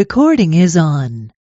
Recording is on.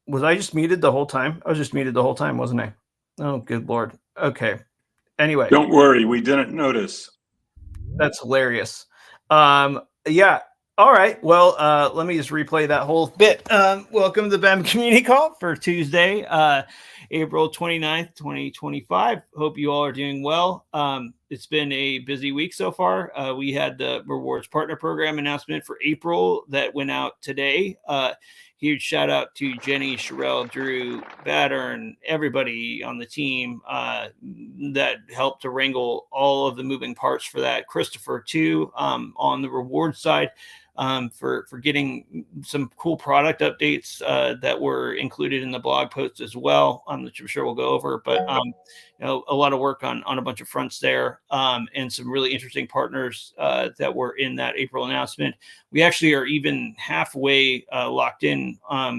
Was I just muted the whole time? I was just muted the whole time, wasn't I? Oh, good Lord. Okay. Anyway, Don't worry, we didn't notice. that's hilarious. Yeah. All right. Well, let me just replay that whole bit. Welcome to the BEM Community Call for Tuesday, April 29th, 2025. Hope you all are doing well. It's been a busy week so far. We had the Rewards Partner Program announcement for April that went out today. Huge shout out to Jenny, Sherelle, Drew, Battern, everybody on the team that helped to wrangle all of the moving parts for that. Christopher, too, on the reward side. For getting some cool product updates that were included in the blog post as well, which I'm sure we'll go over. But a lot of work on a bunch of fronts there, and some really interesting partners that were in that April announcement. We actually are even halfway locked in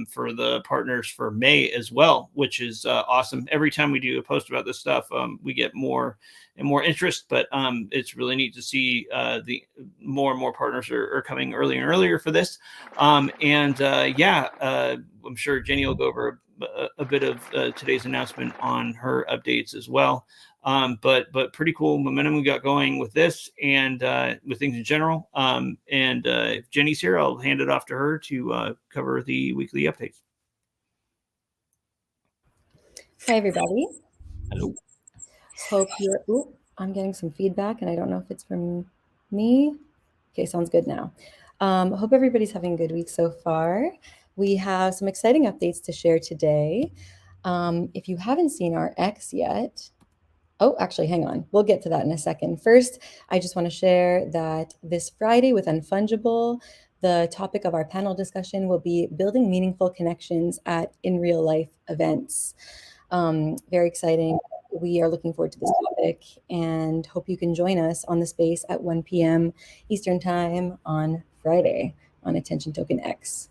for the partners for May as well, which is awesome. Every time we do a post about this stuff, we get more and more interest, but it's really neat to see the more and more partners are coming earlier and earlier for this. I'm sure Jenny will go over a bit of today's announcement on her updates as well. But pretty cool momentum we got going with this and with things in general. If Jenny's here, I'll hand it off to her to cover the weekly updates. Hi, everybody. Hello. Hope you're. Ooh, I'm getting some feedback, and I don't know if it's from me. Okay, sounds good now. Hope everybody's having a good week so far. We have some exciting updates to share today. If you haven't seen our X yet, oh, actually, hang on. We'll get to that in a second. First, I just want to share that this Friday with Unfungible, the topic of our panel discussion will be building meaningful connections at in real life events. Very exciting. We are looking forward to this topic and hope you can join us on the space at 1 p.m. Eastern Time on Friday on Attention Token X.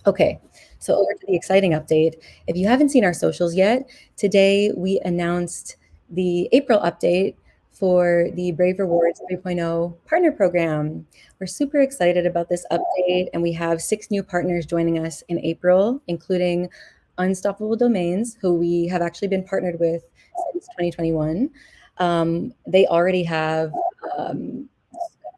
Okay, so over to the exciting update. If you haven't seen our socials yet, today we announced the April update for the Brave Rewards 3.0 partner program. We're super excited about this update, and we have 6 new partners joining us in April, including Unstoppable Domains, who we have actually been partnered with since 2021. They already have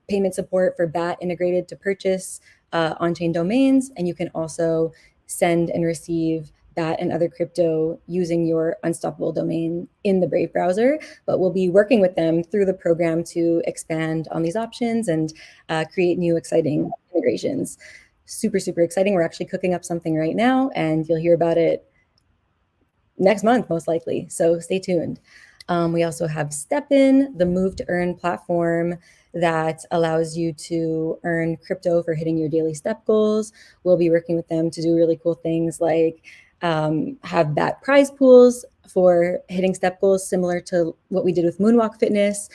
payment support for BAT integrated to purchase on-chain domains, and you can also send and receive BAT and other crypto using your Unstoppable domain in the Brave browser. But we'll be working with them through the program to expand on these options and create new exciting integrations. Super, super exciting. We're actually cooking up something right now, and you'll hear about it next month, most likely. So stay tuned. We also have STEPN, the Move to Earn platform that allows you to earn crypto for hitting your daily step goals. We'll be working with them to do really cool things like have BAT prize pools for hitting step goals, similar to what we did with Moonwalk Fitness.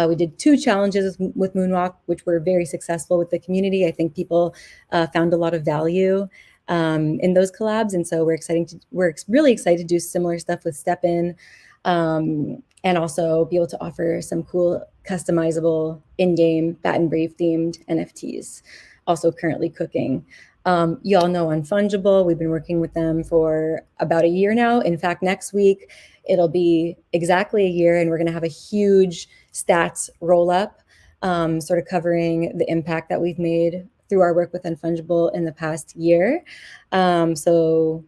We did 2 challenges with Moonwalk, which were very successful with the community. I think people found a lot of value in those collabs, and so we're really excited to do similar stuff with STEPN. And also be able to offer some cool customizable in-game BAT and Brave themed NFTs, also currently cooking. Y'all know Unfungible. We've been working with them for about a year now. In fact, next week, it'll be exactly a year, and we're going to have a huge stats roll up, sort of covering the impact that we've made through our work with Unfungible in the past year. So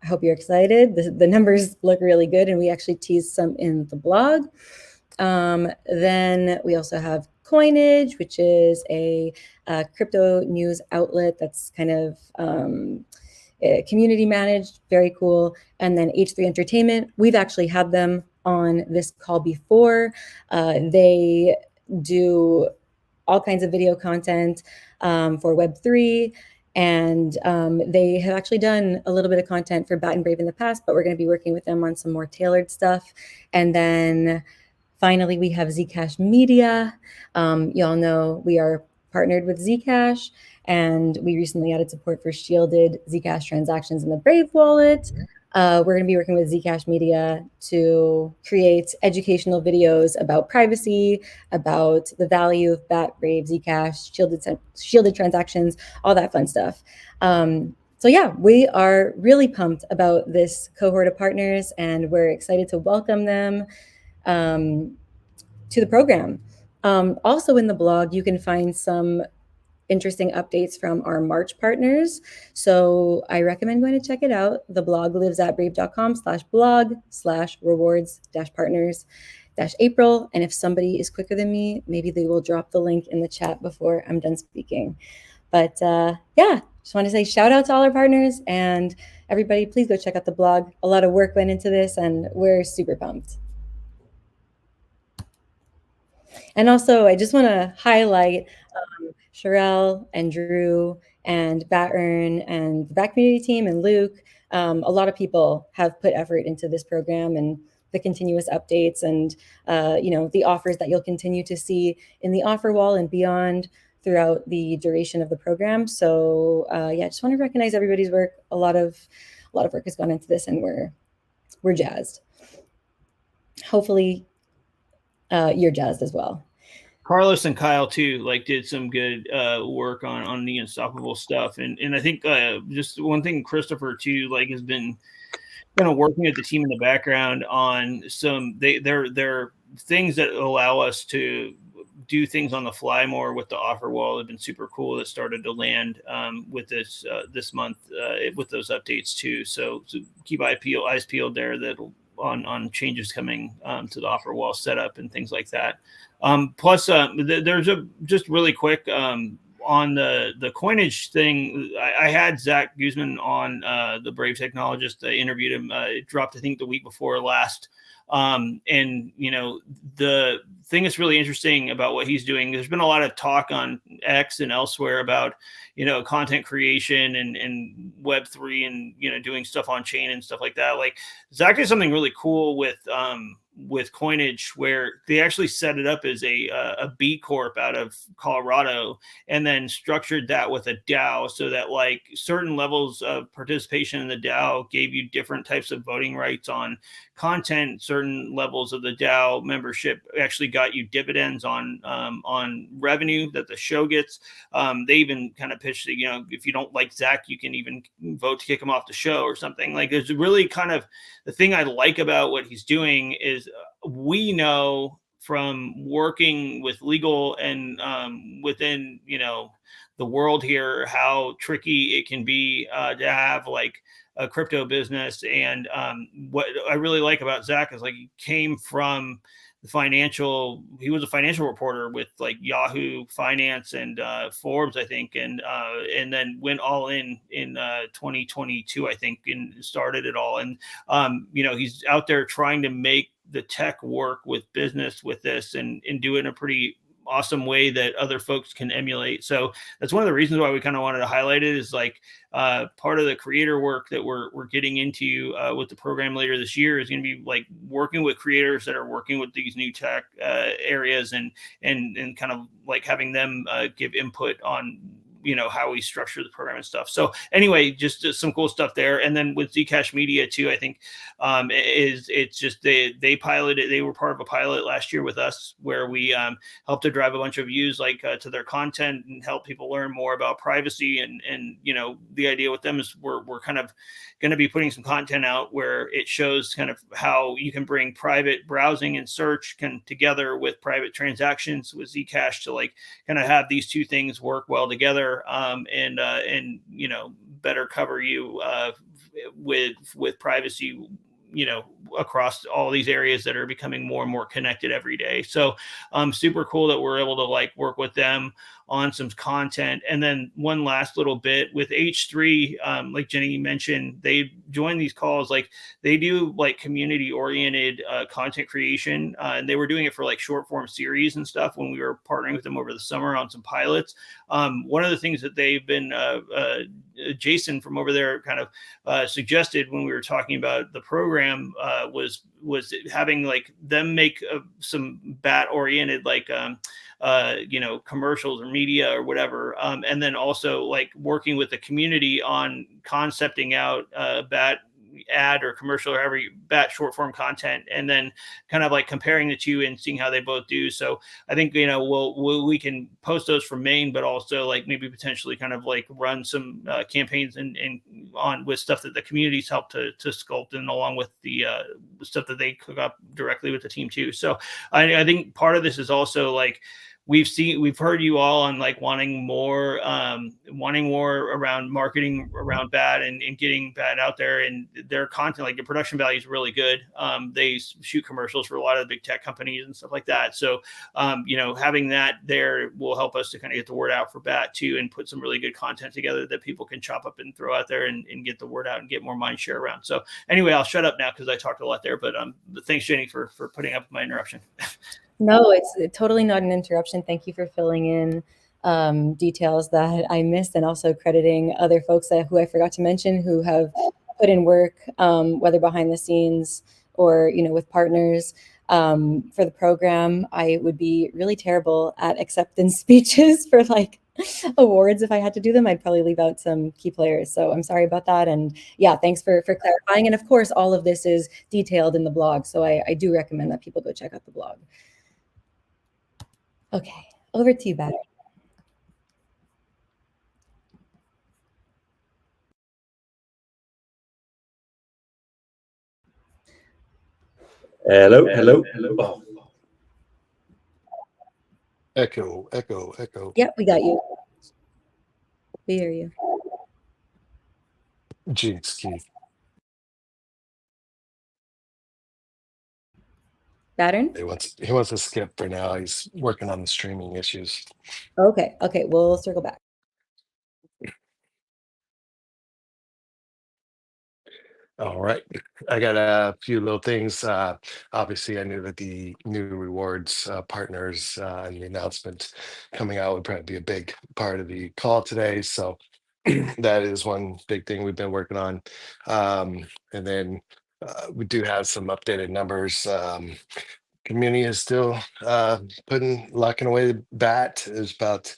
I hope you're excited. The numbers look really good, and we actually teased some in the blog. Then we also have Coinage, which is a crypto news outlet that's kind of community managed, very cool. And then H3 Entertainment, we've actually had them on this call before. They do all kinds of video content for Web3. And they have actually done a little bit of content for Bat and Brave in the past, but we're going to be working with them on some more tailored stuff. And then finally, we have Zcash Media. Y'all know we are partnered with Zcash, and we recently added support for shielded Zcash transactions in the Brave wallet. We're going to be working with Zcash Media to create educational videos about privacy, about the value of Bat, Brave, Zcash, shielded transactions, all that fun stuff. So yeah, we are really pumped about this cohort of partners, and we're excited to welcome them to the program. Also in the blog, you can find some interesting updates from our March partners. So I recommend going to check it out. The blog lives at brave.com/blog/rewards-partners-April. And if somebody is quicker than me, maybe they will drop the link in the chat before I'm done speaking. But yeah, just want to say shout out to all our partners, and everybody, please go check out the blog. A lot of work went into this, and we're super pumped. And also, I just want to highlight Sherelle and Drew and Battern and the Bat community team and Luke. A lot of people have put effort into this program and the continuous updates and the offers that you'll continue to see in the offer wall and beyond throughout the duration of the program. So yeah, I just want to recognize everybody's work. A lot of work has gone into this, and we're jazzed. Hopefully you're jazzed as well. Carlos and Kyle too, did some good work on the Unstoppable stuff, and I think just one thing, Christopher too, has been kind of working with the team in the background on some they're things that allow us to do things on the fly more with the offer wall have been super cool. That started to land with this month with those updates too. So keep eyes peeled there. That'll on changes coming to the offer wall setup and things like that. Plus, there's just really quick on the coinage thing. I had Zach Guzman on the Brave Technologist. I interviewed him. It dropped, I think, the week before last. And the thing that's really interesting about what he's doing, there's been a lot of talk on X and elsewhere about, content creation and Web3 and, doing stuff on chain and stuff like that. Zach did something really cool with Coinage, where they actually set it up as a B Corp out of Colorado, and then structured that with a DAO so that certain levels of participation in the DAO gave you different types of voting rights on content. Certain levels of the DAO membership actually got you dividends on revenue that the show gets. They even kind of pitched that, if you don't like Zach, you can even vote to kick him off the show or something. There's really kind of the thing I like about what he's doing is we know from working with legal and within, the world here, how tricky it can be to have a crypto business. And what I really like about Zach is he came from he was a financial reporter with Yahoo Finance and Forbes, I think, and then went all in 2022, I think, and started it all. And he's out there trying to make the tech work with business with this and do it in a pretty awesome way that other folks can emulate. So that's one of the reasons why we kind of wanted to highlight it, is part of the creator work that we're getting into with the program later this year is going to be working with creators that are working with these new tech areas and kind of having them give input on how we structure the program and stuff. So anyway, just some cool stuff there. And then with Zcash Media too, I think it's just they piloted, they were part of a pilot last year with us where we helped to drive a bunch of views to their content and help people learn more about privacy. And the idea with them is we're kind of going to be putting some content out where it shows kind of how you can bring private browsing and search together with private transactions with Zcash to kind of have these two things work well together, and better cover you with privacy, across all these areas that are becoming more and more connected every day. So super cool that we're able to work with them on some content. And then one last little bit with H3, like Jenny mentioned, they join these calls, they do community oriented content creation, and they were doing it for short form series and stuff when we were partnering with them over the summer on some pilots. One of the things that they've been Jason from over there kind of suggested when we were talking about the program was having them make some bat oriented commercials or media or whatever, and then also working with the community on concepting out bat ad or commercial or every bat short form content, and then kind of comparing the two and seeing how they both do. So I think we can post those from Maine, but also maybe potentially kind of run some campaigns and on with stuff that the communities help to sculpt, and along with the stuff that they cook up directly with the team too. So I think part of this is also we've heard you all on wanting more around marketing around BAT and getting BAT out there, and their content, the production value is really good. They shoot commercials for a lot of the big tech companies and stuff like that. So, having that there will help us to kind of get the word out for BAT too, and put some really good content together that people can chop up and throw out there and get the word out and get more mind share around. So anyway, I'll shut up now because I talked a lot there, but thanks Jenny for putting up with my interruption. No, it's totally not an interruption. Thank you for filling in details that I missed, and also crediting other folks who I forgot to mention who have put in work, whether behind the scenes or with partners for the program. I would be really terrible at acceptance speeches for awards. If I had to do them, I'd probably leave out some key players. So I'm sorry about that. And yeah, thanks for clarifying. And of course, all of this is detailed in the blog. So I do recommend that people go check out the blog. Okay, over to you, Bat. Hello. Oh. Echo. Yep, we got you. We hear you. Jinx, Keith. Pattern? He wants to skip for now. He's working on the streaming issues. Okay, we'll circle back. All right. I got a few little things. Obviously, I knew that the new rewards partners and the announcement coming out would probably be a big part of the call today. So that is one big thing we've been working on. And then we do have some updated numbers. Community is still locking away the BAT. There's about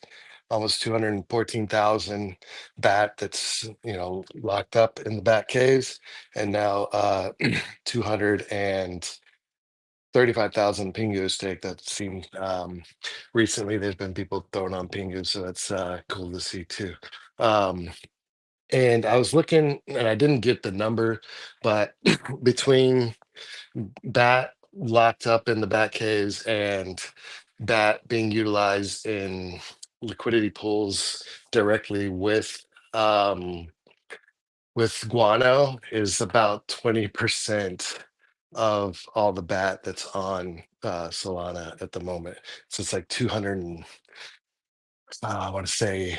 almost 214,000 BAT that's locked up in the BAT caves, and now 235,000 Pingu stake. That seemed recently there's been people throwing on Pingu, so that's cool to see too. And I was looking, and I didn't get the number, but between BAT locked up in the BAT caves and BAT being utilized in liquidity pools directly with Guano is about 20% of all the BAT that's on Solana at the moment. So it's like 200 and I want to say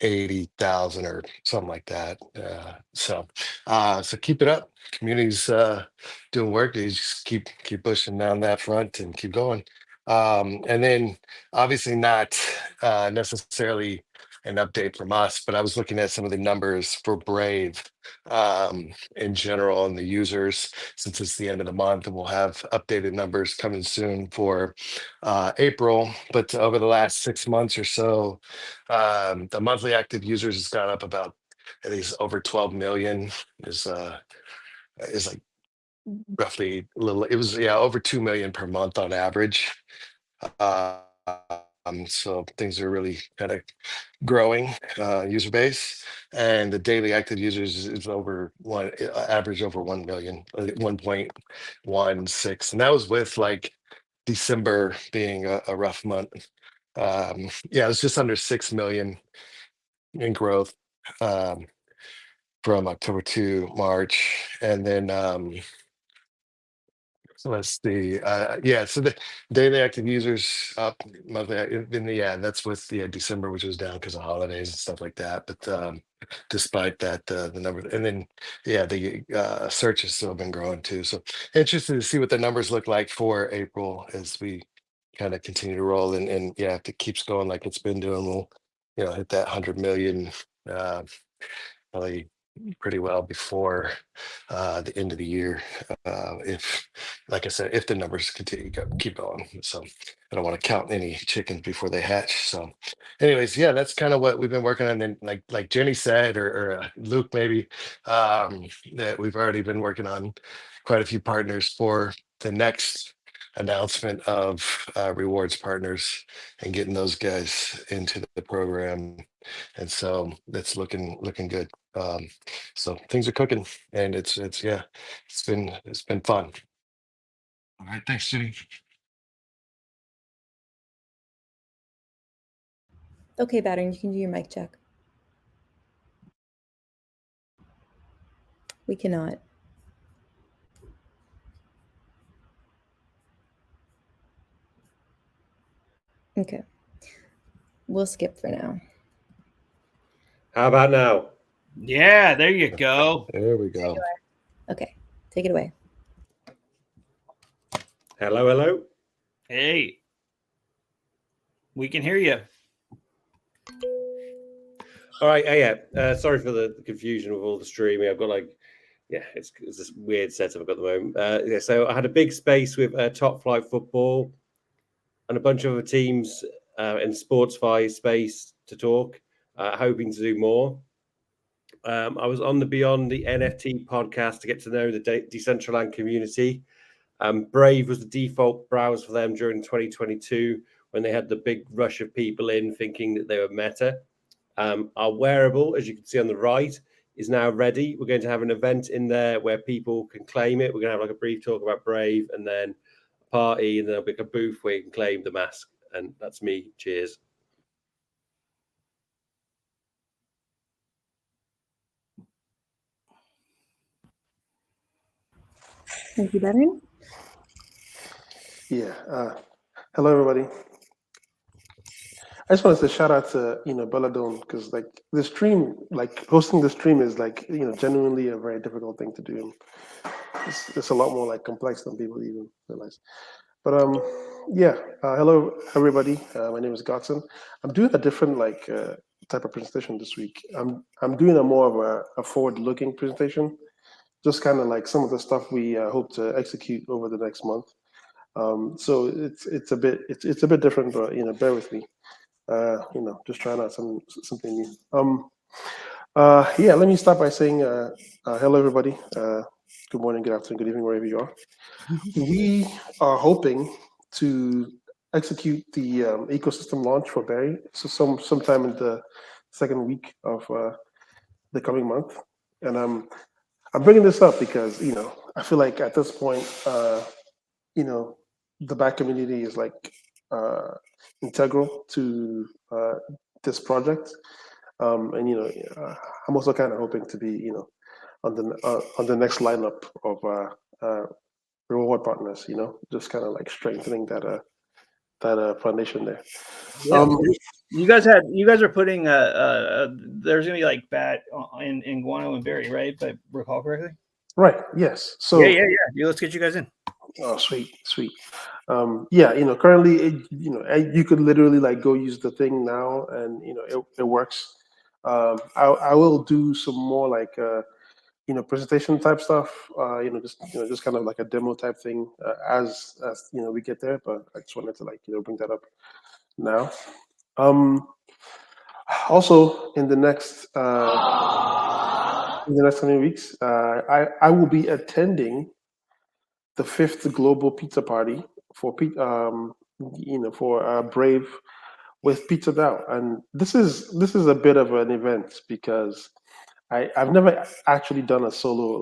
80,000 or something like that. So keep it up. Community's doing work. They just keep pushing down that front and keep going. And then obviously not necessarily an update from us, but I was looking at some of the numbers for Brave. in general and the users, since it's the end of the month, and we'll have updated numbers coming soon for April. But over the last 6 months or so, the monthly active users has gone up about, I think it's over 12 million is like roughly a little, it was, yeah, over 2 million per month on average. Uh, so things are really kind of growing user base, and the daily active users is over one, average over 1 million, 1.16, and that was with like December being a rough month. Yeah, it was just under 6 million in growth um, from October to March, and then so let's see. Yeah, so the daily active users up monthly. Yeah, that's with December, which was down because of holidays and stuff like that. But despite that, the number, and then yeah, the search has still been growing too. So interested to see what the numbers look like for April as we kind of continue to roll. And yeah, if it keeps going like it's been doing, we'll hit that 100 million probably pretty well before the end of the year. If, like I said, if the numbers continue to keep going. So I don't want to count any chickens before they hatch. So, anyways, yeah, that's kind of what we've been working on. And like Jenny said, or Luke maybe, that we've already been working on quite a few partners for the next announcement of rewards partners and getting those guys into the program. And so that's looking good. So things are cooking, and it's yeah, it's been fun. All right, thanks, Jenny. Okay, Battern, you can do your mic check. We cannot. Okay. We'll skip for now. How about now? Yeah, there you go. There we go. Okay, take it away. Hello. Hey, we can hear you. All right. Yeah. Sorry for the confusion with all the streaming. I've got it's this weird setup I've got at the moment. Yeah. So I had a big space with Top Flight Football and a bunch of other teams in Sportsify space to talk. Hoping to do more. I was on the Beyond the NFT podcast to get to know the Decentraland community. Brave was the default browser for them during 2022 when they had the big rush of people in thinking that they were Meta. Our wearable, as you can see on the right, is now ready. We're going to have an event in there where people can claim it. We're going to have like a brief talk about Brave and then a party, and then there'll be a booth where you can claim the mask. And that's me. Cheers. Thank you, Battern. Yeah. Hello, everybody. I just wanted to shout out to Belladone, because like the stream, like hosting the stream is like genuinely a very difficult thing to do. It's a lot more like complex than people even realize. But yeah. Hello, everybody. My name is Godson. I'm doing a different type of presentation this week. I'm doing a more of a forward-looking presentation, just kind of like some of the stuff we hope to execute over the next month. So it's a bit different, but bear with me. Just trying out something new. Yeah, let me start by saying hello, everybody. Good morning, good afternoon, good evening, wherever you are. We are hoping to execute the ecosystem launch for Berry, so sometime in the second week of the coming month. And I'm bringing this up because I feel like at this point, the back community is like integral to this project, and I'm also kind of hoping to be on the next lineup of reward partners. Just kind of like strengthening that foundation there. Yeah, you guys are putting there's gonna be like bat in Guano and Berry, right? If I recall correctly. Right. Yes. So Yeah. Let's get you guys in. Oh, sweet. Yeah, currently, you could literally like go use the thing now, and it works. I will do some more like presentation type stuff. Just kind of like a demo type thing as we get there. But I just wanted to bring that up now. Also, in the next coming weeks, I will be attending the 5th Global Pizza Party for Brave with Pizza DAO, and this is a bit of an event because I've never actually done a solo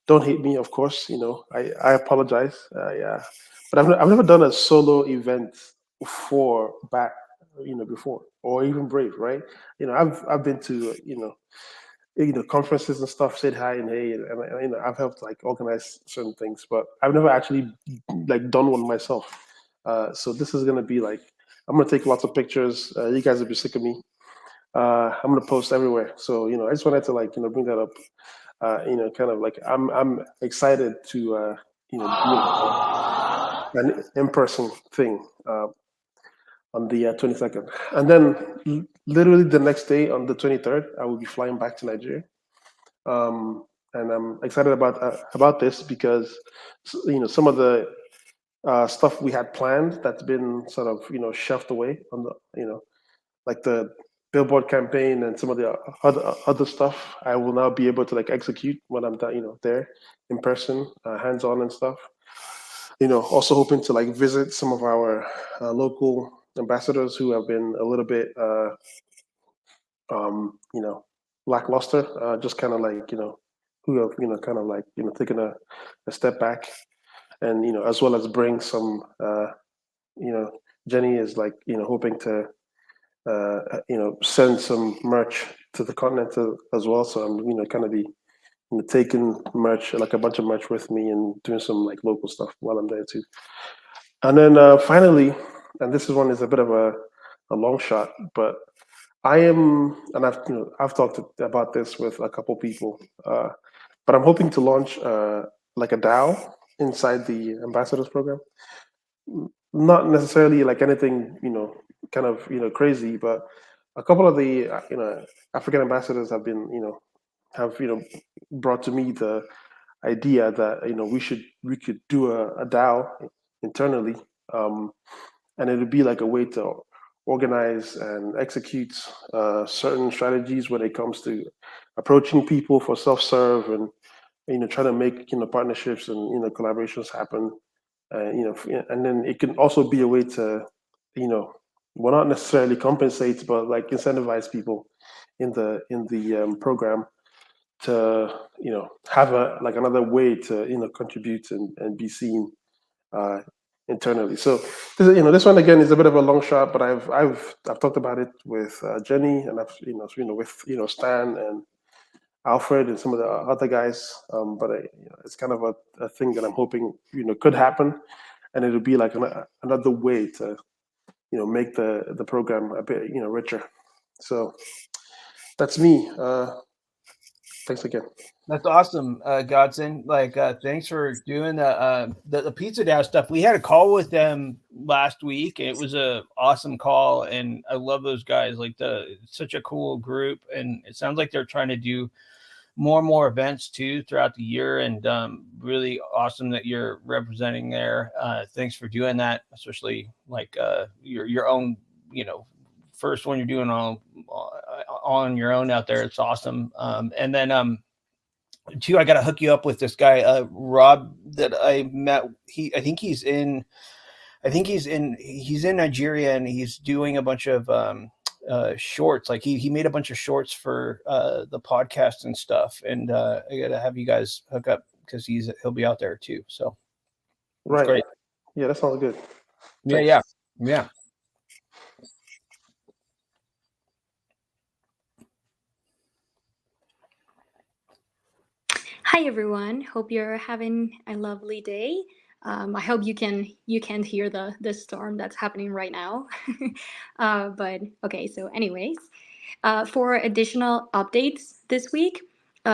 don't hate me, of course. I apologize. Yeah, but I've never done a solo event before, or even Brave, right? I've been to conferences and stuff, said hi and hey, and I've helped organize certain things, but I've never actually done one myself. So this is gonna be I'm gonna take lots of pictures. You guys will be sick of me. I'm gonna post everywhere. So I just wanted to bring that up. Kind of I'm excited to do an in-person thing on the 22nd, and then literally the next day on the 23rd, I will be flying back to Nigeria. And I'm excited about this because some of the stuff we had planned that's been sort of shoved away on the like the billboard campaign and some of the other stuff I will now be able to execute when I'm done, there in person, hands-on and stuff. Also hoping to visit some of our local ambassadors who have been a little bit lackluster, just kind of who have kind of taken a step back, and as well as bring some Jenny is hoping to send some merch to the continent as well. So I'm kind of be taking merch, a bunch of merch with me, and doing some local stuff while I'm there too. And then finally, and this is a bit of a long shot, but I am, and I've talked about this with a couple people, but I'm hoping to launch a DAO inside the ambassadors program. Not necessarily anything kind of crazy, but a couple of the African ambassadors have been brought to me the idea that we could do a DAO internally, and it would be a way to organize and execute certain strategies when it comes to approaching people for self-serve and trying to make partnerships and collaborations happen. And then it can also be a way to well, not necessarily compensate, but incentivize people in the program to have another way to contribute and be seen internally. So this one again is a bit of a long shot, but I've talked about it with Jenny, and I've with Stan and Alfred and some of the other guys. But it's kind of a thing that I'm hoping could happen, and it'll be another way to make the program a bit richer. So that's me. Thanks again. That's awesome, Godson. Thanks for doing the Pizza DAO stuff. We had a call with them last week. It was a awesome call, and I love those guys. It's such a cool group, and it sounds like they're trying to do more and more events too throughout the year, and really awesome that you're representing there. Thanks for doing that, especially your own first one you're doing on your own out there. It's awesome. And then too, I got to hook you up with this guy, Rob, that I met. I think he's in Nigeria, and he's doing a bunch of shorts. He made a bunch of shorts for the podcast and stuff. And I got to have you guys hook up because he'll be out there too. So right. Great. Yeah, that sounds good. Yeah. Hi everyone. Hope you're having a lovely day. I hope you can't hear the storm that's happening right now. But okay, so anyways, for additional updates this week.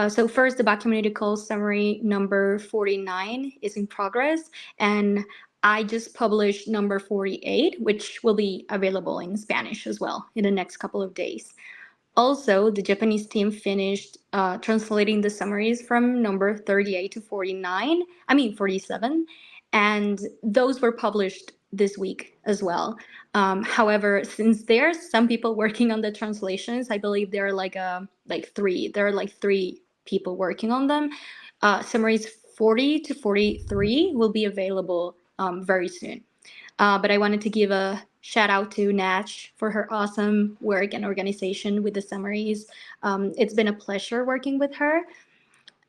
So first, the Back Community Call summary number 49 is in progress, and I just published number 48, which will be available in Spanish as well in the next couple of days. Also, the Japanese team finished translating the summaries from number 38 to 47, and those were published this week as well. However, since there's some people working on the translations, I believe there are like three. There are like three people working on them. Summaries 40 to 43 will be available very soon. But I wanted to give a shout out to Natch for her awesome work and organization with the summaries. It's been a pleasure working with her.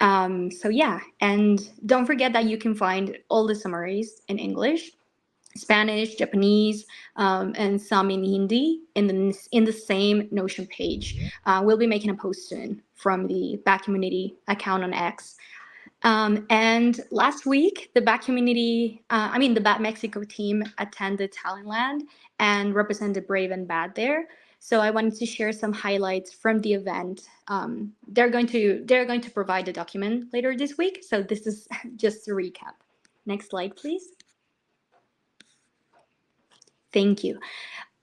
So yeah, and don't forget that you can find all the summaries in English, Spanish, Japanese, and some in Hindi in the same Notion page. We'll be making a post soon from the Back Community account on X. And last week, the the Bat Mexico team attended Talentland and represented Brave and Bad there. So I wanted to share some highlights from the event. They're going to provide a document later this week. So this is just a recap. Next slide, please. Thank you.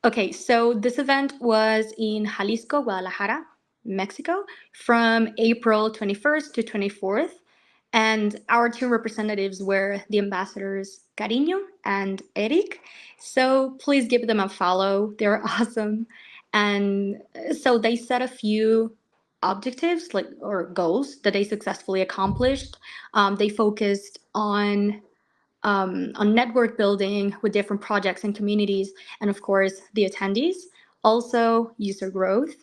Okay, so this event was in Jalisco, Guadalajara, Mexico, from April 21st to 24th. And our two representatives were the ambassadors Cariño and Eric. So please give them a follow. They're awesome. And so they set a few objectives or goals that they successfully accomplished. They focused on network building with different projects and communities, and of course the attendees, also user growth.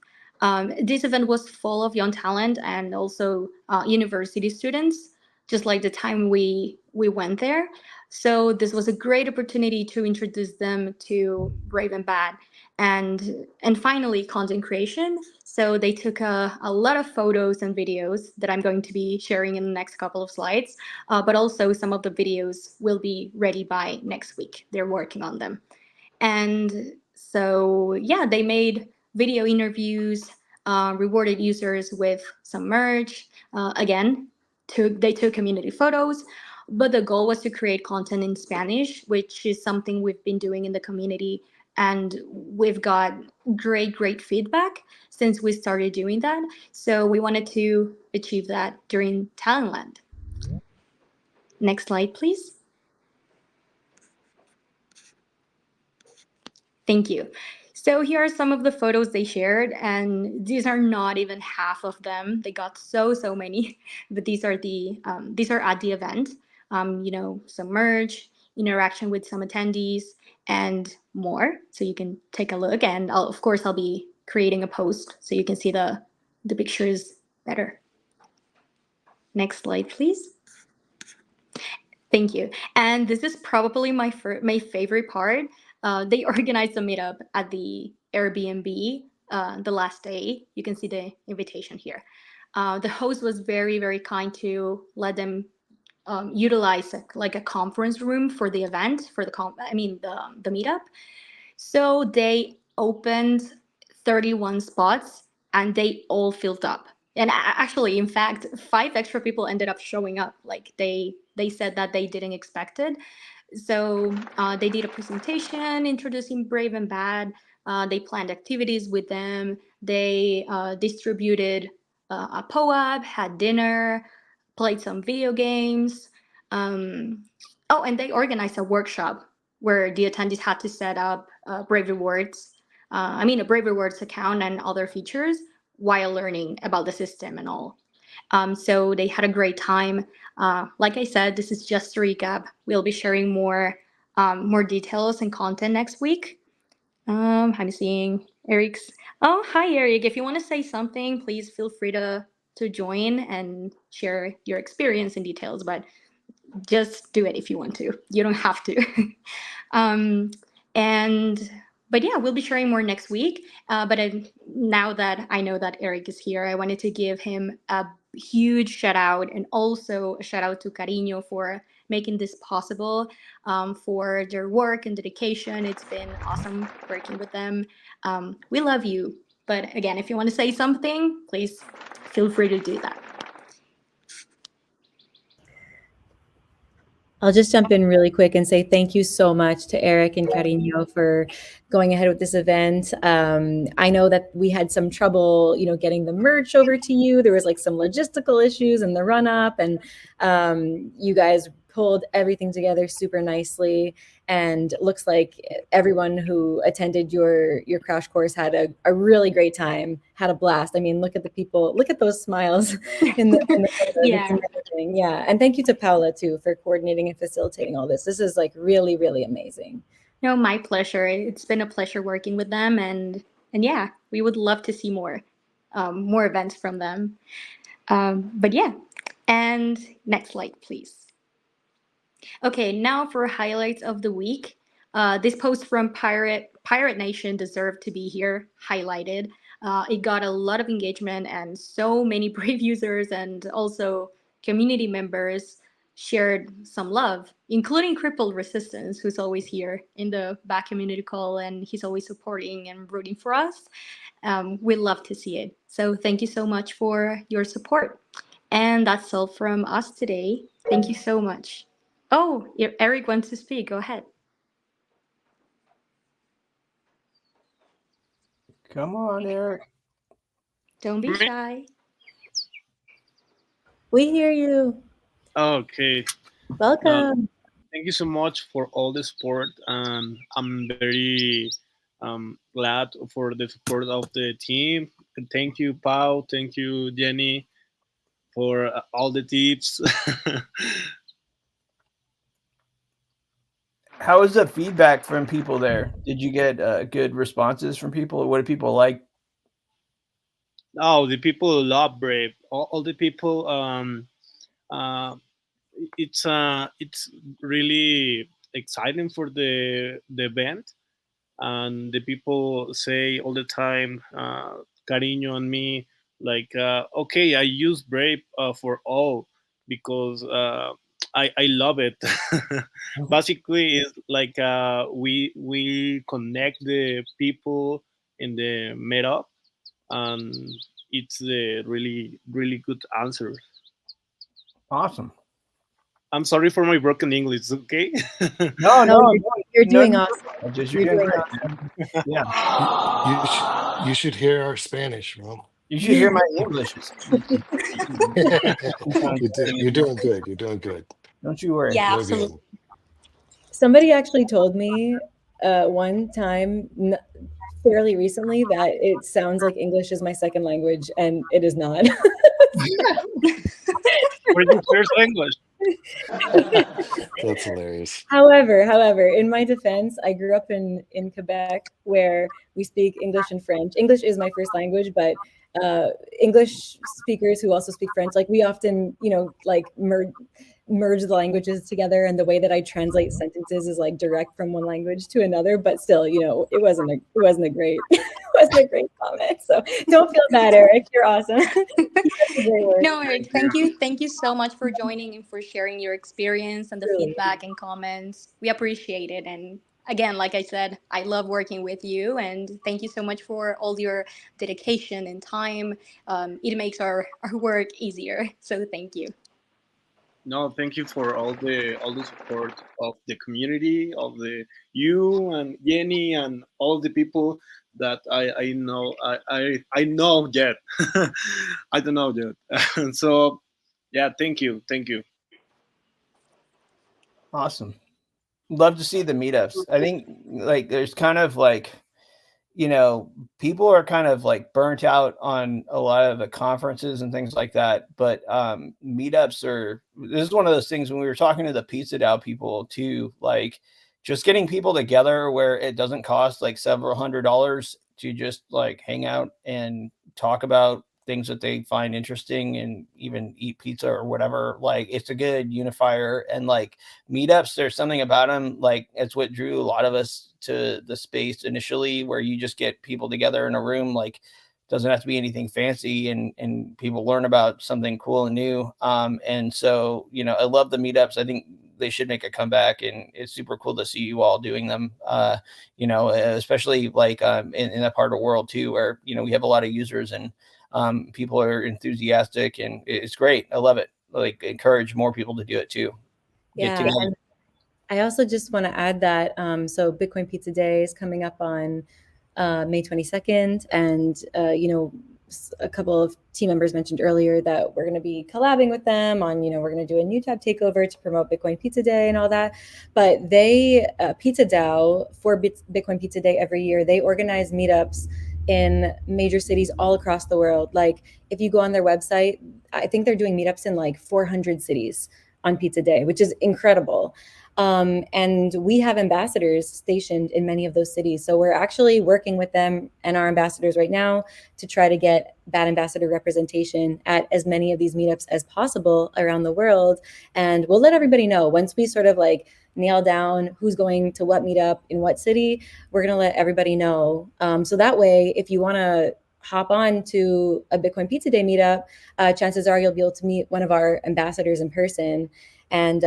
This event was full of young talent and also university students, just like the time we went there. So this was a great opportunity to introduce them to Brave and Bad, and finally content creation. So they took a lot of photos and videos that I'm going to be sharing in the next couple of slides, but also some of the videos will be ready by next week. They're working on them. And so, yeah, they made video interviews, rewarded users with some merch. Again, they took community photos, but the goal was to create content in Spanish, which is something we've been doing in the community. And we've got great feedback since we started doing that. So we wanted to achieve that during Talentland. Next slide, please. Thank you. So here are some of the photos they shared, and these are not even half of them. They got so many, but these are at the event. Some merch, interaction with some attendees, and more. So you can take a look, and of course I'll be creating a post so you can see the pictures better. Next slide, please. Thank you. And this is probably my favorite part. They organized a meetup at the Airbnb the last day. You can see the invitation here. The host was very kind to let them utilize a conference room for the event, for the meetup. So they opened 31 spots and they all filled up. And actually, in fact, 5 extra people ended up showing up. Like they said that they didn't expect it. So they did a presentation introducing Brave and Bad. They planned activities with them. They distributed a POAP, had dinner, played some video games. And they organized a workshop where the attendees had to set up Brave Rewards, a Brave Rewards account and other features while learning about the system and all. So they had a great time. Like I said, this is just a recap. We'll be sharing more details and content next week. I'm seeing Eric's. Oh, hi, Eric. If you want to say something, please feel free to join and share your experience and details, but just do it if you want to. You don't have to. But yeah, we'll be sharing more next week. But now that I know that Eric is here, I wanted to give him a huge shout out, and also a shout out to Cariño for making this possible, for their work and dedication. It's been awesome working with them. We love you. But again, if you want to say something, please feel free to do that. I'll just jump in really quick and say thank you so much to Eric and Carino for going ahead with this event. I know that we had some trouble, getting the merch over to you. There was like some logistical issues in the run up, and you guys pulled everything together super nicely. And looks like everyone who attended your crash course had a really great time, had a blast. I mean, look at the people, look at those smiles in the photos. Yeah. It's amazing. Yeah. And thank you to Paula too for coordinating and facilitating all this. This is like really, really amazing. No, my pleasure. It's been a pleasure working with them, and yeah, we would love to see more events from them. But yeah, and next slide, please. Okay, now for highlights of the week. This post from Pirate Nation deserved to be here highlighted. It got a lot of engagement, and so many brave users and also community members shared some love, including Crippled Resistance, who's always here in the back community call, and he's always supporting and rooting for us. We love to see it. So thank you so much for your support. And that's all from us today. Thank you so much. Oh, Eric wants to speak. Go ahead. Come on, Eric. Don't be shy. We hear you. Okay. Welcome. Thank you so much for all the support. I'm very glad for the support of the team. And thank you, Pau. Thank you, Jenny, for all the tips. How was the feedback from people there? Did you get good responses from people? What did people like? Oh, the people love Brave. All the people. It's really exciting for the event, and the people say all the time, Cariño and me, like, okay, I use Brave for all because I love it. Basically, it's like we connect the people in the meetup, and it's the really good answer. Awesome. I'm sorry for my broken English. Okay. No, you're doing awesome. You're doing great. Yeah. You should hear our Spanish, bro. You should hear my English. You're doing good. You're doing good. Don't you worry. Yeah, Muy absolutely. bien. Somebody actually told me one time fairly recently that it sounds like English is my second language, and it is not. Where's your first language? That's hilarious. However, in my defense, I grew up in Quebec where we speak English and French. English is my first language, but English speakers who also speak French, like we often, like merge the languages together, and the way that I translate sentences is like direct from one language to another. But still, it wasn't a great comment. So don't feel bad, Eric. You're awesome. No, Eric, thank you so much for joining and for sharing your experience and the feedback and comments. We appreciate it. And again, like I said, I love working with you, and thank you so much for all your dedication and time. It makes our work easier. So thank you. No, thank you for all the support of the community, of you and Jenny and all the people that I know I know yet. I don't know yet. So yeah, thank you. Awesome. Love to see the meetups. I think like there's kind of like, people are kind of like burnt out on a lot of the conferences and things like that. But meetups this is one of those things when we were talking to the Pizza DAO people too, like just getting people together where it doesn't cost like several $100s to just like hang out and talk about things that they find interesting and even eat pizza or whatever. Like it's a good unifier, and like meetups, there's something about them. Like it's what drew a lot of us to the space initially, where you just get people together in a room, like doesn't have to be anything fancy, and people learn about something cool and new. And so, I love the meetups. I think they should make a comeback, and it's super cool to see you all doing them. Especially like in that part of the world too, where, we have a lot of users and people are enthusiastic, and it's great. I love it. Like encourage more people to do it too. get Yeah, together. and I also just want to add that so Bitcoin Pizza Day is coming up on May 22nd, and a couple of team members mentioned earlier that we're going to be collabing with them on, we're going to do a new tab takeover to promote Bitcoin Pizza Day and all that. But they, Pizza DAO, for Bitcoin Pizza Day every year, they organize meetups in major cities all across the world. Like if you go on their website, I think they're doing meetups in like 400 cities on Pizza Day, which is incredible. And we have ambassadors stationed in many of those cities. So we're actually working with them and our ambassadors right now to try to get that ambassador representation at as many of these meetups as possible around the world. And we'll let everybody know once we sort of like nail down who's going to what meetup in what city, we're going to let everybody know. So that way, if you want to hop on to a Bitcoin Pizza Day meetup, chances are you'll be able to meet one of our ambassadors in person. And,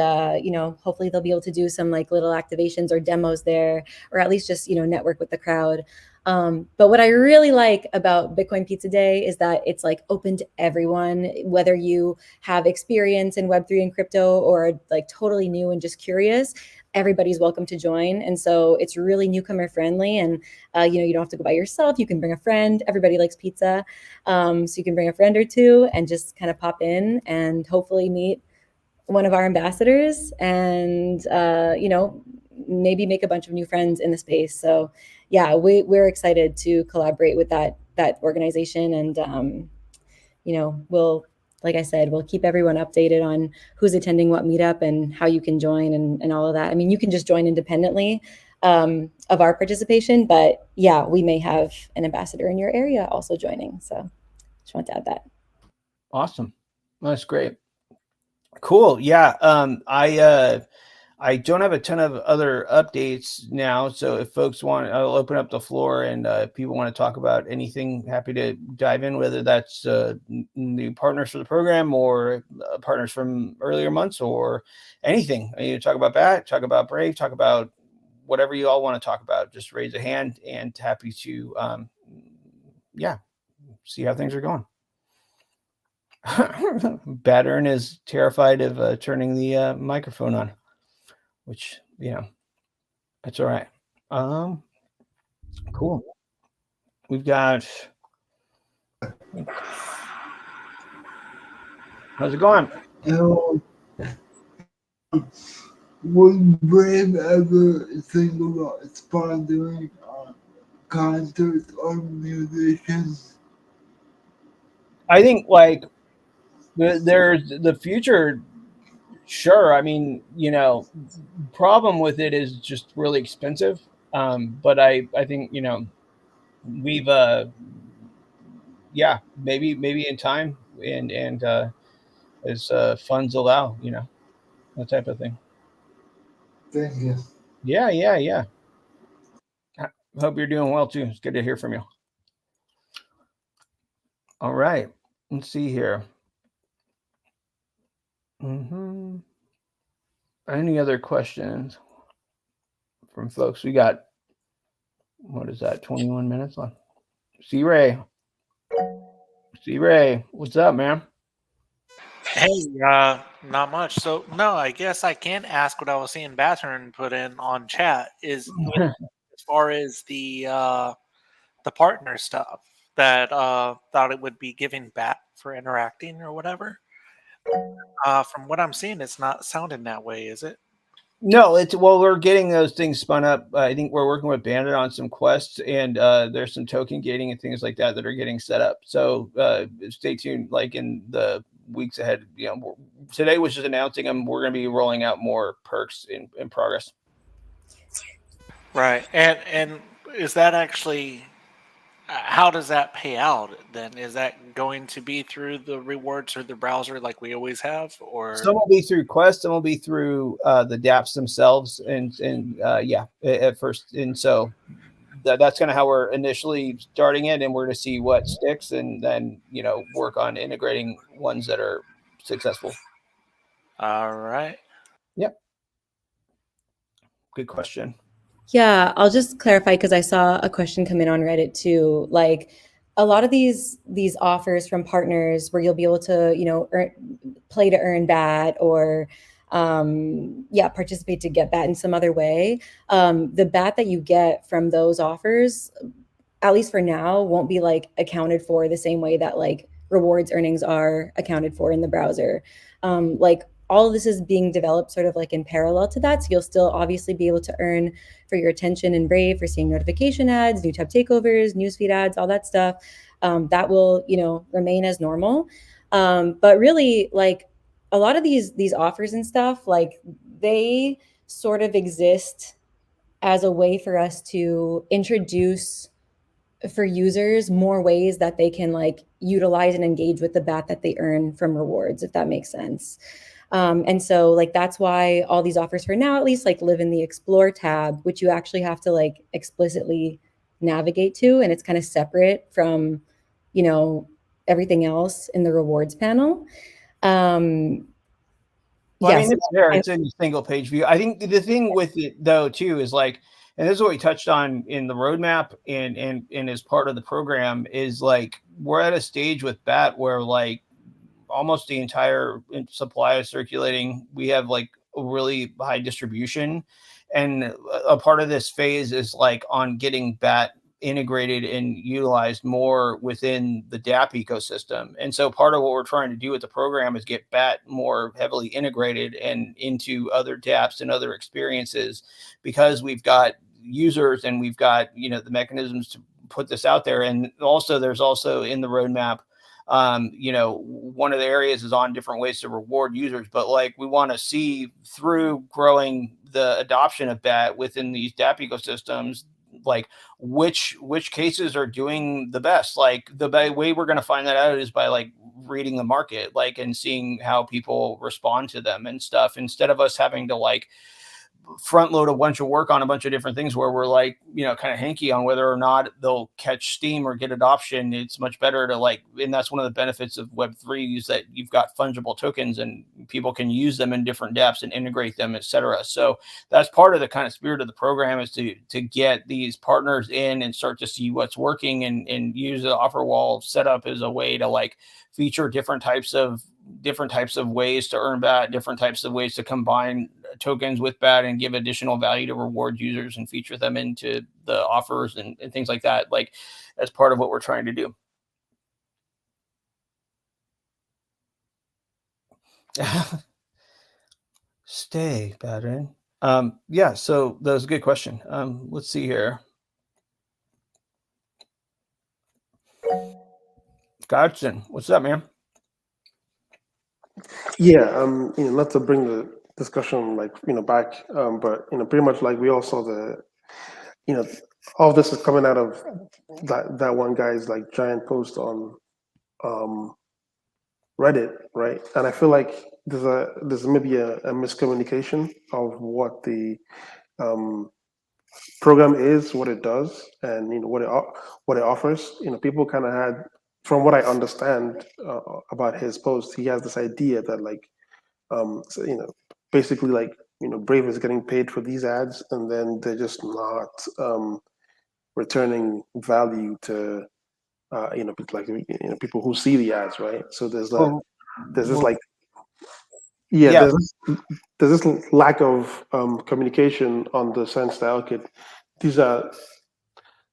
hopefully they'll be able to do some like little activations or demos there, or at least just, network with the crowd. But what I really like about Bitcoin Pizza Day is that it's like open to everyone, whether you have experience in Web3 and crypto or like totally new and just curious, everybody's welcome to join. And so it's really newcomer friendly. And, you don't have to go by yourself. You can bring a friend. Everybody likes pizza. So you can bring a friend or two and just kind of pop in and hopefully meet one of our ambassadors and, maybe make a bunch of new friends in the space. So yeah, we're excited to collaborate with that organization. And, we'll, like I said, we'll keep everyone updated on who's attending what meetup and how you can join and all of that. I mean, you can just join independently of our participation, but yeah, we may have an ambassador in your area also joining. So just want to add that. Awesome. That's great. Cool. Yeah. I don't have a ton of other updates now. So if folks want, I'll open up the floor, and if people want to talk about anything, happy to dive in, whether that's new partners for the program or partners from earlier months or anything. Talk about that, talk about Brave, talk about whatever you all want to talk about. Just raise a hand, and happy to, see how things are going. Battern is terrified of turning the microphone on, which that's all right. Cool. We've got. How's it going? Would Brave ever think about sponsoring concerts or musicians? I think like there's the future. Sure. I mean, problem with it is just really expensive. But I think, we've, maybe in time and as funds allow, that type of thing. Thank you. Yeah. I hope you're doing well too. It's good to hear from you. All right. Let's see here. Any other questions from folks? We got, what is that, 21 minutes left? C-Ray, what's up, man? Hey, not much. So no, I guess I can ask what I was seeing Battern put in on chat is as far as the partner stuff that thought it would be giving back for interacting or whatever. From what I'm seeing, it's not sounding that way, is it? No, we're getting those things spun up. I think we're working with Bandit on some quests, and there's some token gating and things like that are getting set up. So stay tuned. Like in the weeks ahead, today was just announcing them. We're going to be rolling out more perks in progress. Right, and is that actually? How does that pay out then? Is that going to be through the rewards or the browser like we always have, or some will be through Quest, some will be through the dApps themselves, and at first, and so that's kind of how we're initially starting it, and we're going to see what sticks, and then work on integrating ones that are successful. All right. Yep. Good question. Yeah, I'll just clarify because I saw a question come in on Reddit too. Like a lot of these offers from partners where you'll be able to, play to earn BAT or participate to get BAT in some other way. The BAT that you get from those offers, at least for now, won't be like accounted for the same way that like rewards earnings are accounted for in the browser. Like all of this is being developed sort of like in parallel to that. So you'll still obviously be able to earn for your attention in Brave, for seeing notification ads, new tab takeovers, newsfeed ads, all that stuff. That will, remain as normal. But really, like a lot of these offers and stuff, like they sort of exist as a way for us to introduce for users more ways that they can like utilize and engage with the BAT that they earn from rewards, if that makes sense. And so like that's why all these offers for now at least like live in the Explore tab, which you actually have to like explicitly navigate to, and it's kind of separate from everything else in the rewards panel. Well, I mean, it's there. It's in a single page view. I think the thing with it though too is like, and this is what we touched on in the roadmap and as part of the program, is like we're at a stage with BAT where like almost the entire supply is circulating. We have like a really high distribution, and a part of this phase is like on getting BAT integrated and utilized more within the DApp ecosystem. And so part of what we're trying to do with the program is get BAT more heavily integrated and into other dApps and other experiences, because we've got users and we've got, the mechanisms to put this out there. And also there's also in the roadmap, one of the areas is on different ways to reward users, but like we want to see through growing the adoption of BAT within these DApp ecosystems, like which cases are doing the best. Like the way we're going to find that out is by like reading the market, like, and seeing how people respond to them and stuff, instead of us having to like front load a bunch of work on a bunch of different things where we're like, kind of hanky on whether or not they'll catch steam or get adoption. It's much better to like, and that's one of the benefits of Web3 is that you've got fungible tokens and people can use them in different dApps and integrate them, etc. So that's part of the kind of spirit of the program, is to get these partners in and start to see what's working and use the offer wall setup as a way to like feature different types of ways to earn BAT, different types of ways to combine tokens with BAT and give additional value to reward users and feature them into the offers and things like that. Like that's part of what we're trying to do. Stay, Badrin. Yeah, so that was a good question. Let's see here. Godson, what's up, man? Yeah, not to bring the discussion back, but pretty much like we all saw all of this is coming out of that one guy's like giant post on Reddit, right? And I feel like there's maybe a miscommunication of what the program is, what it does, and what it offers. People kind of had, from what I understand about his post, he has this idea that like, basically like, Brave is getting paid for these ads, and then they're just not returning value to, people who see the ads, right? So there's this lack of communication on the sense that okay, these are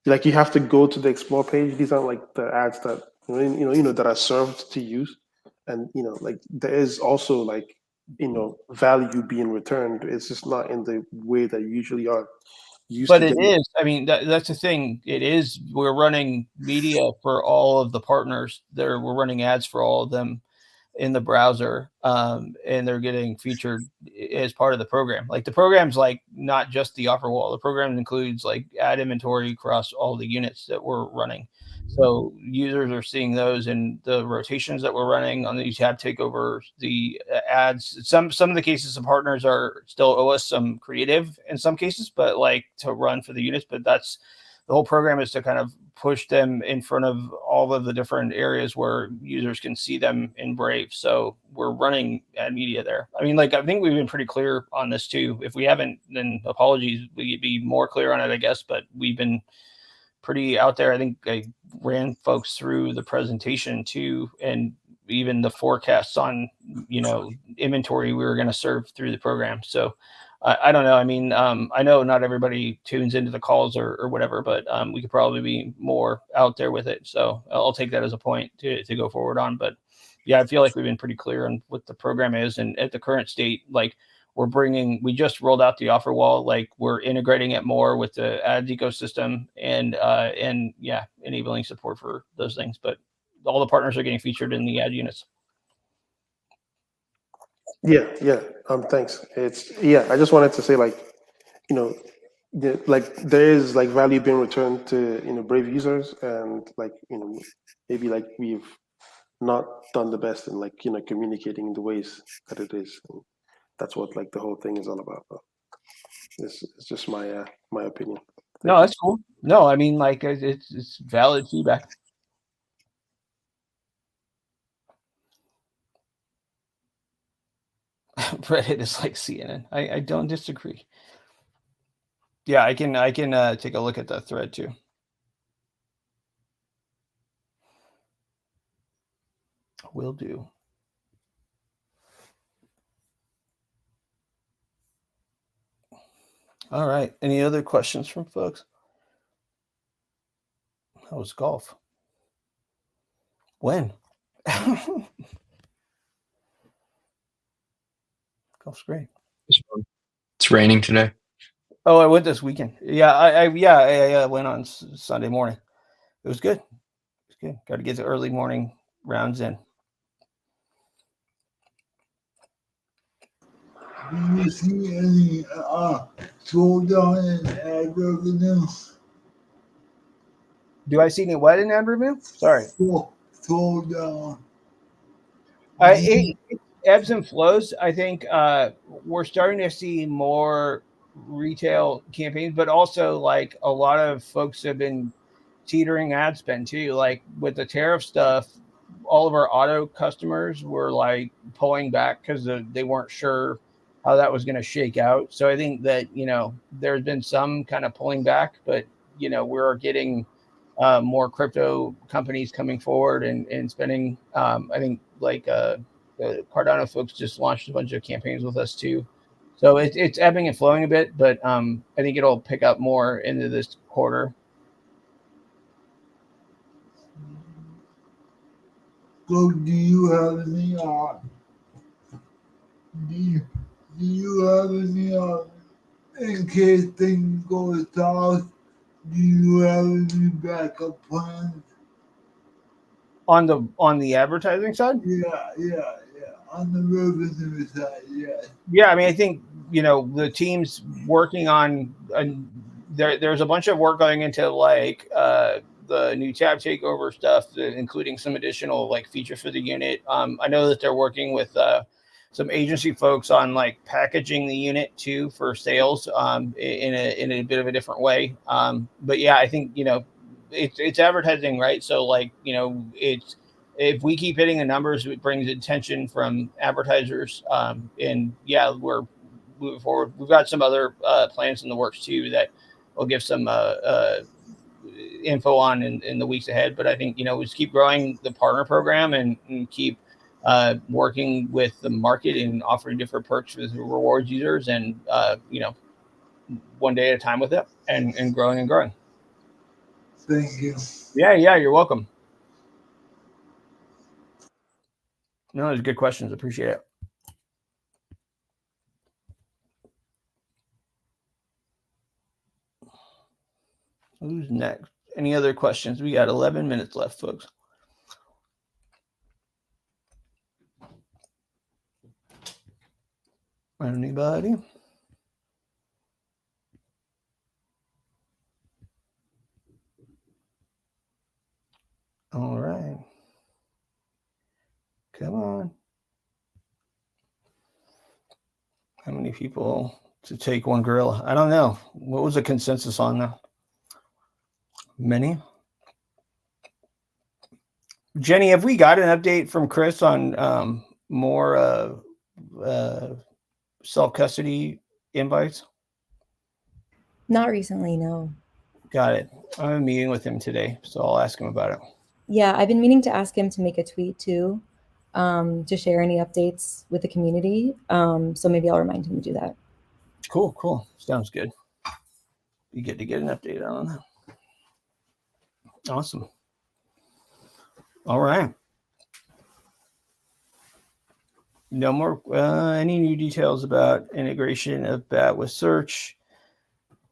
like you have to go to the Explore page. These aren't like the ads that that are served to you, and like there is also like value being returned. It's just not in the way that you usually are used but to. It is. I mean, that's the thing. It is. We're running media for all of the partners. We're running ads for all of them in the browser, and they're getting featured as part of the program. Like the program's like not just the offer wall. The program includes like ad inventory across all the units that we're running. So users are seeing those in the rotations that we're running on these tab takeovers, the ads. Some of the cases, the partners are still owe us some creative in some cases, but like to run for the units. But that's the whole program, is to kind of push them in front of all of the different areas where users can see them in Brave. So we're running ad media there. I mean, like, I think we've been pretty clear on this too. If we haven't, then apologies. We could be more clear on it, I guess, but we've been pretty out there. I think I ran folks through the presentation too. And even the forecasts on, inventory we were going to serve through the program. So I don't know. I mean, I know not everybody tunes into the calls or whatever, but we could probably be more out there with it. So I'll take that as a point to go forward on. But yeah, I feel like we've been pretty clear on what the program is. And at the current state, like we just rolled out the offer wall, like we're integrating it more with the ads ecosystem and yeah, enabling support for those things. But all the partners are getting featured in the ad units. Yeah. Thanks. I just wanted to say, like, there is like value being returned to Brave users, and like maybe like we've not done the best in like communicating in the ways that it is. And that's what like the whole thing is all about. But it's just my my opinion. No, that's cool. No, I mean, like it's valid feedback. Reddit is like CNN. I don't disagree. Yeah, I can take a look at that thread too. Will do. All right. Any other questions from folks? How was golf? When? Golf's great. It's raining today. Oh, I went this weekend. Yeah, I went on Sunday morning. It was good. It's good. Got to get the early morning rounds in. Do you see any slowdown in ad revenue? Do I see any what in ad revenue? Sorry. Slowdown. It ebbs and flows. I think we're starting to see more retail campaigns, but also like a lot of folks have been teetering ad spend too. Like with the tariff stuff, all of our auto customers were like pulling back because they weren't sure how that was going to shake out. So I think that, there's been some kind of pulling back, but, we're getting more crypto companies coming forward and spending. I think like the Cardano folks just launched a bunch of campaigns with us too. So it's ebbing and flowing a bit, but I think it'll pick up more into this quarter. So do you have any do you have any in case things go south, do you have any backup plans? On the advertising side? Yeah. On the revenue side, yeah. Yeah, I mean, I think, the team's working on there's a bunch of work going into like the new tab takeover stuff, including some additional like features for the unit. I know that they're working with some agency folks on like packaging the unit too for sales in a bit of a different way. But yeah, I think it's advertising, right? So like it's if we keep hitting the numbers, it brings attention from advertisers. And yeah, we're moving forward. We've got some other plans in the works too that we'll give some info on in the weeks ahead. But I think we just keep growing the partner program and keep working with the market and offering different perks for the rewards users, and one day at a time with it, and growing and growing. Thank you. Yeah, you're welcome. No, those are good questions. Appreciate it. Who's next? Any other questions? We got 11 minutes left, folks. Anybody? All right. Come on. How many people to take one gorilla? I don't know. What was the consensus on that? Many? Jenny, have we got an update from Chris on more self-custody invites? Not recently, no. Got it. I'm in a meeting with him today, so I'll ask him about it. Yeah, I've been meaning to ask him to make a tweet too, to share any updates with the community. So maybe I'll remind him to do that. Cool. Sounds good. Be good to get an update on that. Awesome. All right. No more. Any new details about integration of BAT with search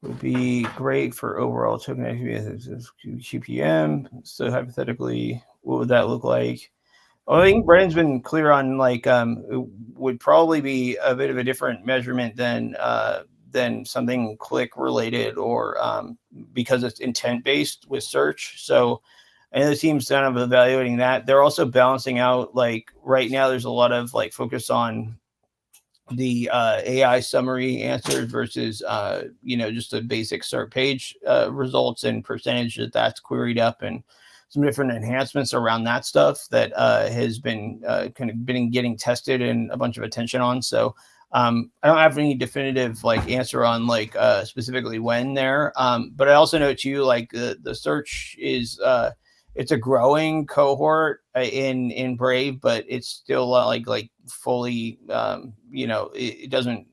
would be great for overall token QPM. So hypothetically, what would that look like? Well, I think Brandon's been clear on it would probably be a bit of a different measurement than something click related or because it's intent based with search. So I know the team's kind of evaluating that. They're also balancing out, like right now there's a lot of like focus on the AI summary answers versus just a basic search page results and percentage that's queried up, and some different enhancements around that stuff that has been kind of been getting tested and a bunch of attention on. So I don't have any definitive answer on specifically when there, but I also know too the search is it's a growing cohort in Brave, but it's still like fully it doesn't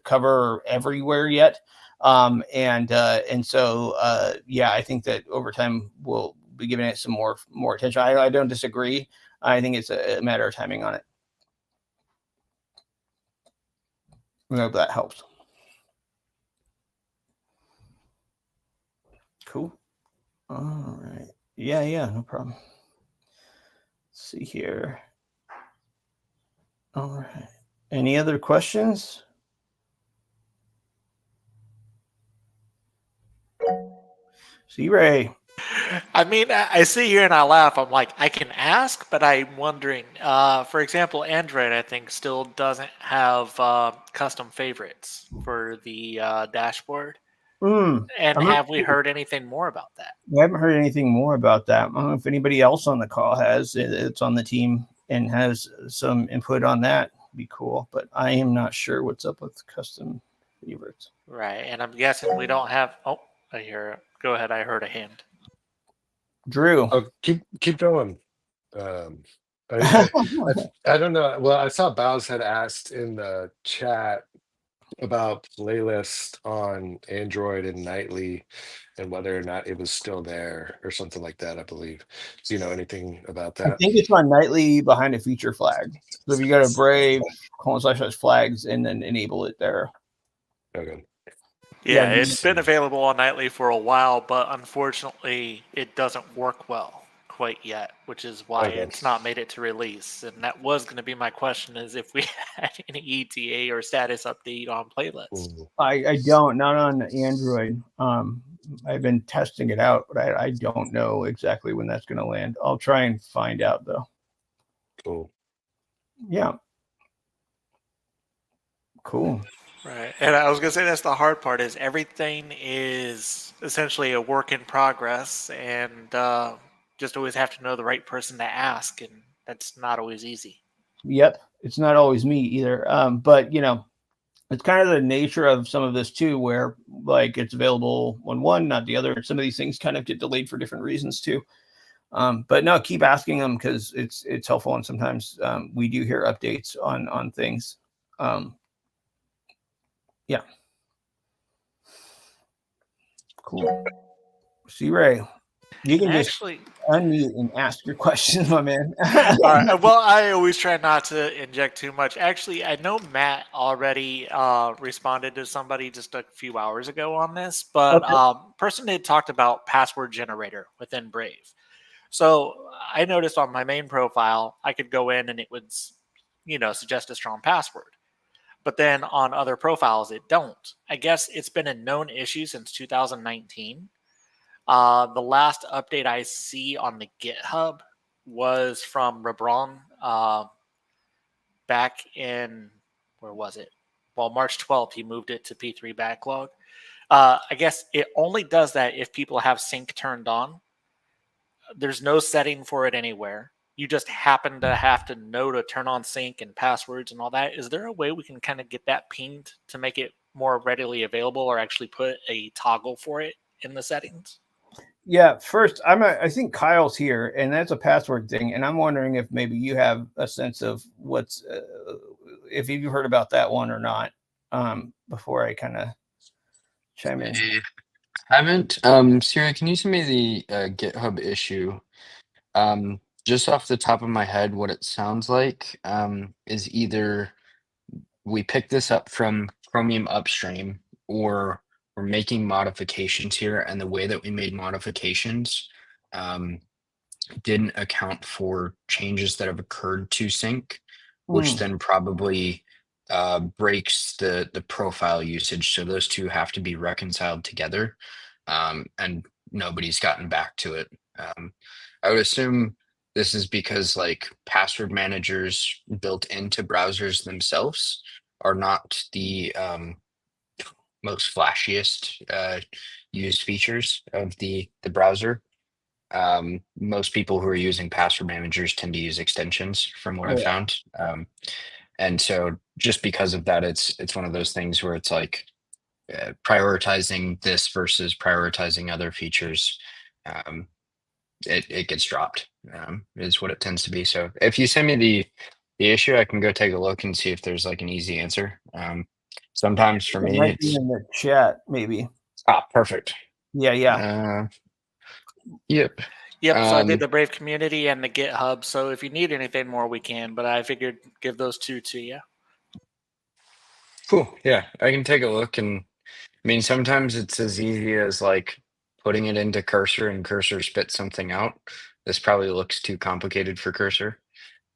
cover everywhere yet, and so I think that over time we'll be giving it some more attention. I don't disagree. I think it's a matter of timing on it. I hope that helps. Cool. All right. Yeah, no problem. Let's see here. All right. Any other questions? See, Ray. I mean, I sit here and I laugh. I'm like, I can ask, but I'm wondering. For example, Android, I think, still doesn't have custom favorites for the dashboard. And have we heard anything more about that? We haven't heard anything more about that. I don't know if anybody else on the call has. It's on the team and has some input on that. Be cool, but I am not sure what's up with custom favorites. Right, and I'm guessing we don't have. Oh, I hear. Go ahead. I heard a hand. Drew. Oh, keep going. I don't know. Well, I saw Bows had asked in the chat about playlist on Android and Nightly and whether or not it was still there or something like that, I believe. Do you know anything about that? I think it's on Nightly behind a feature flag. So if you go to Brave, /flags, and then enable it there. Okay. Yeah, it's been available on Nightly for a while, but unfortunately it doesn't work well quite yet, which is why it's not made it to release. And that was going to be my question, is if we had any ETA or status update on playlists. I don't, not on Android. I've been testing it out, but I don't know exactly when that's going to land. I'll try and find out though. Cool. Yeah. Cool. Right. And I was going to say that's the hard part, is everything is essentially a work in progress, and just always have to know the right person to ask, and that's not always easy. Yep. It's not always me either. But it's kind of the nature of some of this too, where it's available on one, not the other. And some of these things kind of get delayed for different reasons too. But no, keep asking them because it's helpful. And sometimes we do hear updates on things. Yeah. Cool. See, Ray, you can actually just unmute and ask your questions, my man. All right. Well, I always try not to inject too much. Actually, I know Matt already responded to somebody just a few hours ago on this, but person had talked about password generator within Brave. So I noticed on my main profile, I could go in and it would, suggest a strong password. But then on other profiles, it don't. I guess it's been a known issue since 2019. The last update I see on the GitHub was from Rebron back in, where was it? Well, March 12th, he moved it to P3 backlog. I guess it only does that if people have sync turned on. There's no setting for it anywhere. You just happen to have to know to turn on sync and passwords and all that. Is there a way we can kind of get that pinged to make it more readily available, or actually put a toggle for it in the settings? Yeah, first, I think Kyle's here, and that's a password thing, and I'm wondering if maybe you have a sense of what's if you've heard about that one or not. Before I kind of chime in. I haven't. Siri, can you send me the GitHub issue? Just off the top of my head, what it sounds like is either we picked this up from Chromium Upstream, or we're making modifications here, and the way that we made modifications didn't account for changes that have occurred to sync, which then probably breaks the profile usage. So those two have to be reconciled together, and nobody's gotten back to it. I would assume this is because like password managers built into browsers themselves are not the most flashiest used features of the browser. Most people who are using password managers tend to use extensions, from what I've found. And so just because of that, it's one of those things where it's like prioritizing this versus prioritizing other features. It gets dropped, is what it tends to be. So if you send me the issue, I can go take a look and see if there's like an easy answer. Sometimes for It me, might be it's in the chat, maybe. perfect. Yeah. Yep. Yep. So I did the Brave community and the GitHub. So if you need anything more, we can. But I figured give those two to you. Cool. Yeah, I can take a look. And I mean, sometimes it's as easy as like putting it into Cursor and Cursor spits something out. This probably looks too complicated for Cursor,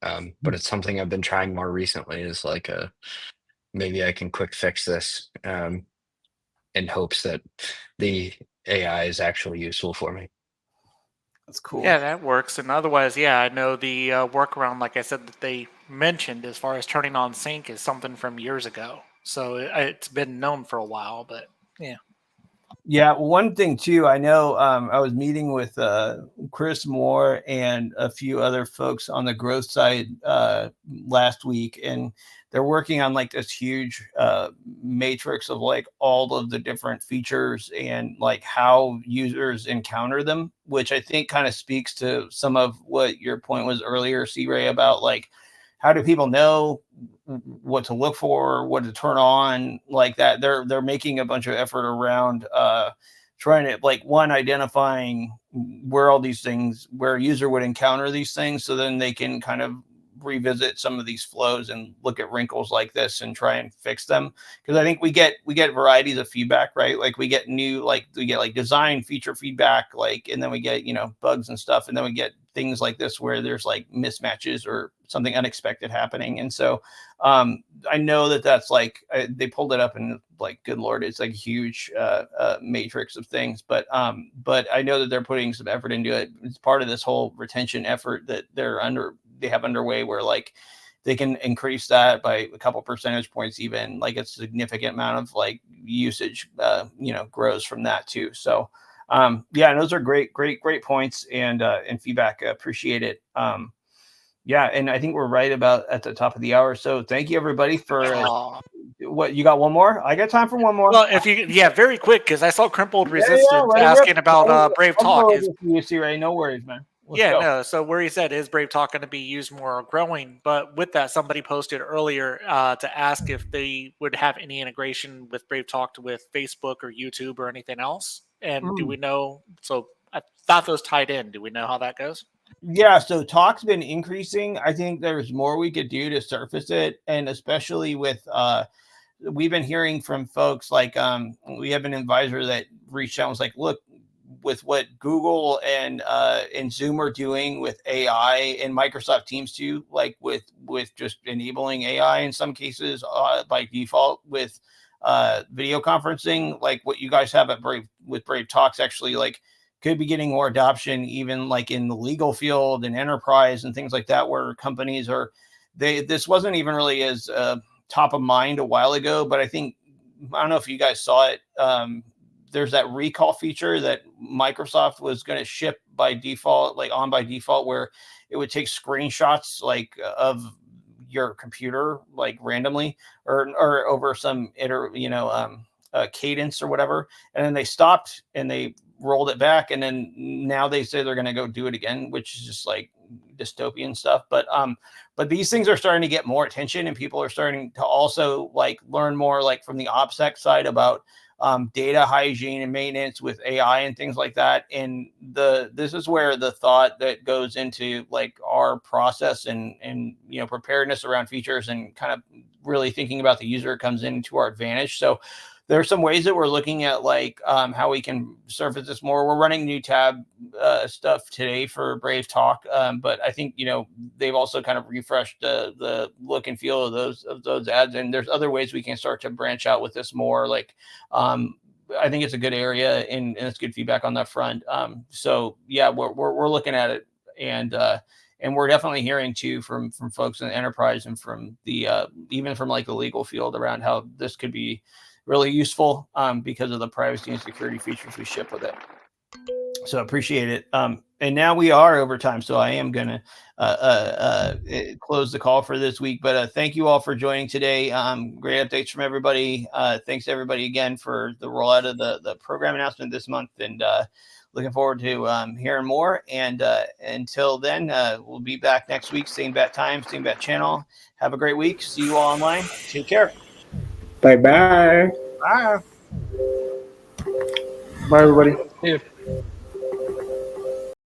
but it's something I've been trying more recently. Is like maybe I can quick fix this in hopes that the AI is actually useful for me. That's cool. Yeah, that works. And otherwise, yeah, I know the workaround, like I said, that they mentioned as far as turning on sync is something from years ago. So it's been known for a while, but yeah. Yeah, one thing too, I know I was meeting with Chris Moore and a few other folks on the growth side last week, and they're working on like this huge matrix of like all of the different features and like how users encounter them, which I think kind of speaks to some of what your point was earlier, C-Ray, about like how do people know what to look for, what to turn on, like that. They're making a bunch of effort around trying to like identifying where all these things, where a user would encounter these things, so then they can kind of revisit some of these flows and look at wrinkles like this and try and fix them. Because I think we get varieties of feedback, right? Like we get design feature feedback, like, and then we get bugs and stuff, and then we get things like this where there's like mismatches or something unexpected happening. And so I know that's like they pulled it up and like, good Lord, it's like a huge matrix of things. But I know that they're putting some effort into it. It's part of this whole retention effort that they have underway, where like they can increase that by a couple percentage points, even like a significant amount of like usage grows from that too. So yeah, and those are great points and feedback. Appreciate it. Yeah, and I think we're right about at the top of the hour. So thank you everybody for what you got. One more? I got time for one more. Well, if you, very quick, because I saw Crumpled Resistance asking about Brave Talk. You see, Ray, no worries, man. Let's go. No. So where he said, is Brave Talk going to be used more or growing? But with that, somebody posted earlier to ask if they would have any integration with Brave Talk with Facebook or YouTube or anything else. And do we know? So I thought those tied in. Do we know how that goes? Yeah, so talk's been increasing. I think there's more we could do to surface it, and especially with we've been hearing from folks like we have an advisor that reached out and was like, look, with what Google and Zoom are doing with AI, and Microsoft Teams too, like with just enabling AI in some cases by default with video conferencing, like what you guys have at Brave Talks actually like could be getting more adoption, even like in the legal field and enterprise and things like that, where companies are, this wasn't even really as top of mind a while ago, but I think, I don't know if you guys saw it. There's that recall feature that Microsoft was going to ship by default, like on by default, where it would take screenshots like of your computer, like randomly or over some cadence or whatever. And then they stopped and they rolled it back, and then now they say they're going to go do it again, which is just like dystopian stuff. But these things are starting to get more attention, and people are starting to also like learn more like from the OPSEC side about data hygiene and maintenance with AI and things like that. And this is where the thought that goes into like our process and preparedness around features and kind of really thinking about the user comes into our advantage. So there are some ways that we're looking at like how we can surface this more. We're running new tab stuff today for Brave Talk, but I think they've also kind of refreshed the look and feel of those ads. And there's other ways we can start to branch out with this more. Like I think it's a good area, and it's good feedback on that front. So yeah, we're looking at it, and we're definitely hearing too from folks in the enterprise and from the even from like the legal field around how this could be really useful because of the privacy and security features we ship with it. So appreciate it. And now we are over time, so I am going to close the call for this week. But thank you all for joining today. Great updates from everybody. Thanks everybody again for the rollout of the program announcement this month, and looking forward to hearing more. And until then, we'll be back next week. Same bat time, same bat channel. Have a great week. See you all online. Take care. Bye-bye. Bye. Bye, everybody. Yeah.